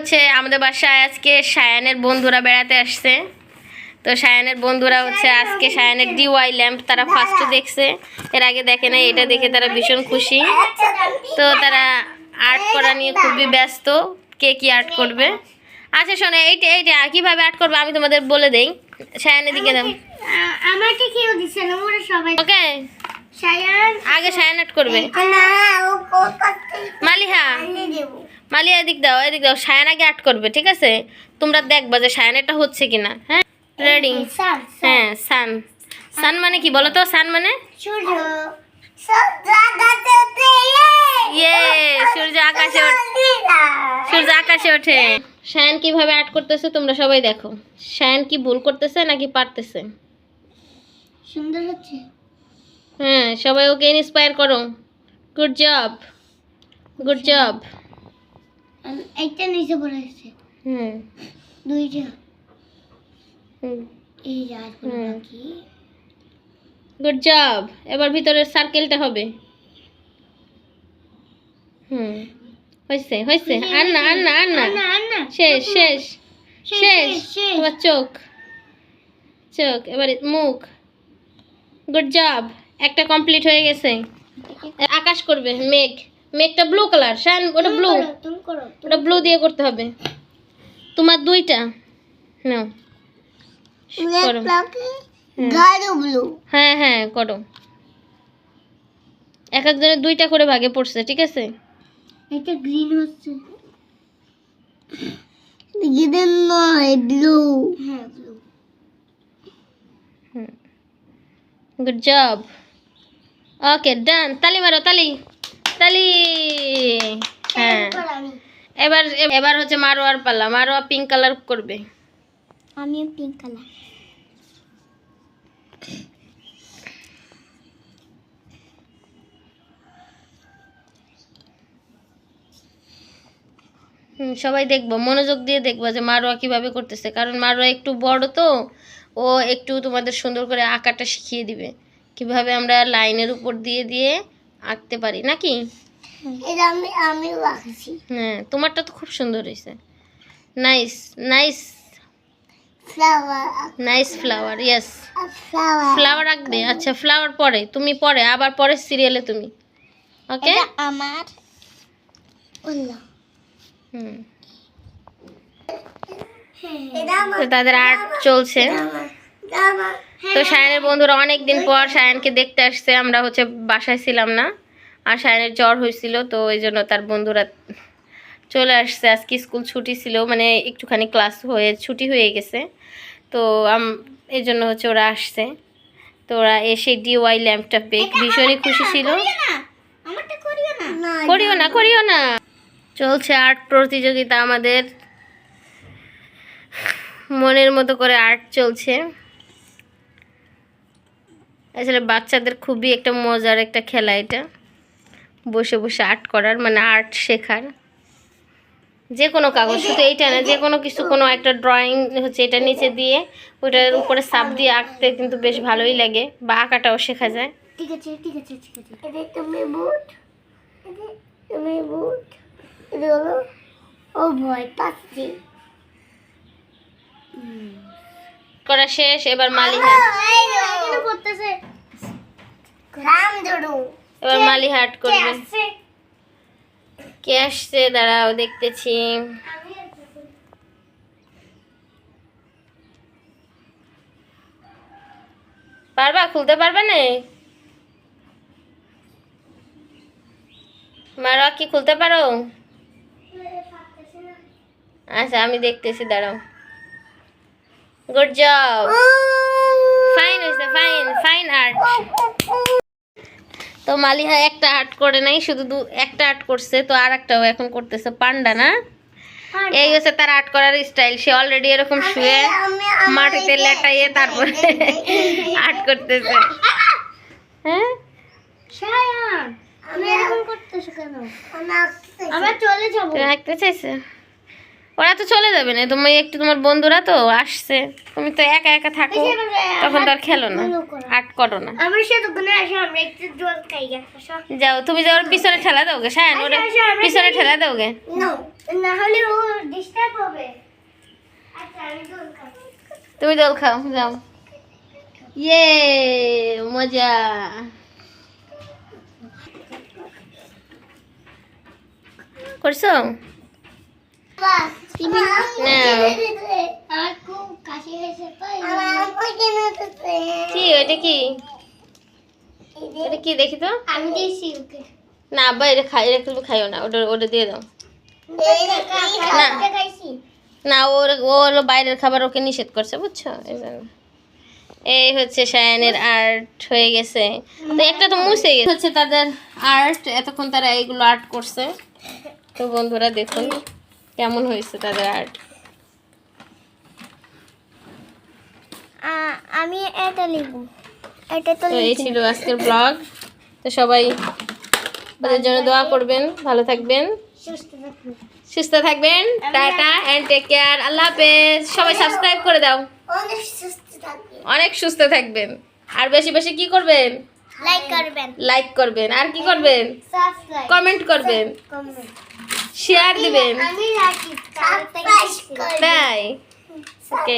হচ্ছে আমাদের বাসায় আজকে সায়ানের বন্ধুরা বেড়াতে আসছে। তো সায়ানের বন্ধুরা হচ্ছে আজকে সায়ানের ডিওয়াই ল্যাম্প তারা ফার্স্টে দেখছে, এর আগে দেখে না। এটা দেখে তারা ভীষণ খুশি। তো তারা আর্ট করা নিয়ে খুবই ব্যস্ত, কে কি আর্ট করবে। আচ্ছা শোনো, এইটা এইটা কীভাবে আর্ট করবে আমি তোমাদের বলে দেই। সায়ানের দিকে দাও। আমাকে কেউ দিছে না, ওরা সবাই। ওকে, সায়ান আগে সায়ান আর্ট করবে। না ও মালিহা, মালিহা এদিক দাও, এদিক দাও। সায়ান আগে আর্ট করবে, ঠিক আছে? তোমরা দেখবা যে সায়ানেরটা হচ্ছে কিনা। হ্যাঁ, রেডি? হ্যাঁ, সান। সান মানে কি বলো তো? সান মানে সূর্য। সূর্য আকাশে ওঠে। ইয়ে, সূর্য আকাশে ওঠে। সূর্য আকাশে ওঠে। সায়ান কিভাবে আর্ট করতেছে তোমরা সবাই দেখো। সায়ান কি ভুল করতেছে নাকি পারতেছে? সুন্দর হচ্ছে। হ্যাঁ, সবাই ওকে ইন্সপায়ার করো। Good job, good job. একটা নিচে পড়ে আছে। হুম, দুইটা। হুম, এই রাতগুলো বাকি। Good job. এবার ভিতরের সার্কেলটা হবে। হুম, হয়েছে হয়েছে। আর না আর না আর না, আন্না শেষ শেষ শেষ। শেষ। এবার চোখ, চোখ, এবারে মুখ। গুড জব, একটা কমপ্লিট হয়ে গেছে। আকাশ করবে, মেঘ। মেঘটা ব্লু কালার। শান, ওটা ব্লু, তুমি করো। ওটা ব্লু দিয়ে করতে হবে। তোমার দুইটা নাও, করো। গাঢ় ব্লু। হ্যাঁ হ্যাঁ, করো। এক একজনের দুইটা করে ভাগে পড়ছে, ঠিক আছে? এটা গ্রিন হচ্ছে। গ্রিন নয়, ব্লু। হ্যাঁ, blue. Good job. Okay, done. তালি মারো, তালি, তালি। হ্যাঁ, এবার এবার হচ্ছে মারোয়ার পালা। মারোয়া পিঙ্ক কালার করবে। আমিও পিঙ্ক কালার। সবাই দেখবো, মনোযোগ দিয়ে দেখবো যে মারোয়া কিভাবে করতেছে, কারণ মারোয়া একটু বড় তো, ও একটু তোমাদের সুন্দর করে আঁকাটা শিখিয়ে দিবে, কিভাবে আমরা লাইনের উপর দিয়ে দিয়ে আঁকতে পারি নাকি। এটা আমিও আঁকছি। হ্যাঁ, তোমারটা তো খুব সুন্দর হয়েছে। Nice nice flower. Nice flower, yes. Flower. Flower আঁকবে। আচ্ছা, ফ্লাওয়ার পরে, তুমি পরে, আবার পরের সিরিয়ালে তুমি। ওকে। এটা আমার উল্লা। হুম, এটা তো তাদের আর্ট চলছে। তো সায়ানের বন্ধুরা অনেক দিন পর সায়ানকে দেখতে আসছে। আমরা হচ্ছে বাসায় ছিলাম না, আর সায়ানের জ্বর হয়েছিল, তো ওই জন্য তার বন্ধুরা চলে আসছে। আজকে স্কুল ছুটি ছিল, মানে একটুখানি ক্লাস হয়ে ছুটি হয়ে গেছে, তো এই জন্য হচ্ছে ওরা আসছে। তো ওরা এসে ডিওয়াই ল্যাম্পটা পেয়ে ভীষণই খুশি ছিল। আমারটা করিও না। করিও না, করিও না। চলছে আর্ট প্রতিযোগিতা আমাদের, মনের মতো করে আর্ট চলছে। আসলে বাচ্চাদের খুবই একটা মজার একটা খেলা এটা, বসে বসে আর্ট করার, মানে আর্ট শেখার। যে কোনো কাগজ, শুধু এইটা না, যে কোনো কিছু, কোনো একটা ড্রয়িং হচ্ছে এটা নিচে দিয়ে ওইটার উপরে সাপ দিয়ে আঁকতে কিন্তু বেশ ভালোই লাগে, বা আঁকাটাও শেখা যায়। ঠিক আছে, ঠিক আছে, ঠিক আছে। এটা তুমি বুট, তুমি বুট। এটা হলো, ও ভয় পাচ্ছি। করা শেষ। এবার মালিহা, এটা করতেছে রাম দড়ু। এবার মালিহা আর্ট করবে। কে আসছে দাঁড়াও, দেখতেছি। পারবা, খুলতে পারবে না? মারা কি খুলতে পারো? আচ্ছা, আমি দেখতেছি, দাঁড়াও। গুড জব, ফাইন হয়েছে, ফাইন ফাইন আর্ট। তো মালিহা একটা আর্ট করে নাই, শুধু একটা আর্ট করছে, তো আর একটাও এখন করতেছে। পান্ডা না, এই হচ্ছে তার আর্ট করার স্টাইল। সে অলরেডি এরকম শুয়ে মাটিতে লেটাইয়ে তারপরে আর্ট করতেছে। হ্যাঁ, শায়ান আমি এরকম করতেছ কেন? আমরা চলে যাব। তুমি আঁকতে চাইছে? ওরা তো চলে যাবে না, তুমি একটু, তোমার বন্ধুরা তো আসছে, তুমি তো একা একা থাকো, তখন তো আর খেলো না, আর্ট করো না। আমরা সে দোকানে আসি, আমরা একটু জল খাই। যাও, তুমি যাও, পিছনে ঠেলা দাওগে। শায়ান, ওরা পিছনে ঠেলা দাওগে। না হলে ও ডিস্টার্ব হবে আচ্ছা আমি দোল খাবো তুমি দোল খাও যাও ইয়ে মজা করছো বাস নাও। আমার খুব কাশি হয়েছে তো আমার কেন হচ্ছে কি এটা কি এটা কি দেখি তো আমি দিয়েছি ওকে না আব্বা এটা খাই এটা তুমি খাইও না ওটা ওটা দিয়ে দাও খাইছি না ওর ওর বাইরের খাবার ওকে নিষেধ করছে বুঝছো এই জন্য এই হচ্ছে সায়ানের আর্ট হয়ে গেছে তো একটা তো মুছে গেছে হচ্ছে তাদের আর্ট এতক্ষণ তারা এইগুলো আর্ট করছে তো বন্ধুরা দেখুন কেমন হয়েছে তাদের আর্ট আমি এটা লিখব এটা তো তো এই ছিল আজকের ব্লগ তো সবাই ওদের জন্য দোয়া করবেন ভালো থাকবেন সুস্থ থাকুন সুস্থ থাকবেন টাটা এন্ড টেক কেয়ার আল্লাহ হাফেজ সবাই সাবস্ক্রাইব করে দাও অনেক সুস্থ থাকবেন অনেক সুস্থ থাকবেন আর বেশি বেশি কি করবেন লাইক করবেন লাইক করবেন আর কি করবেন সাবস্ক্রাইব কমেন্ট করবেন কমেন্ট শেয়ার দিবেন আমি রাখি সাবস্ক্রাইব করবেন তাই ওকে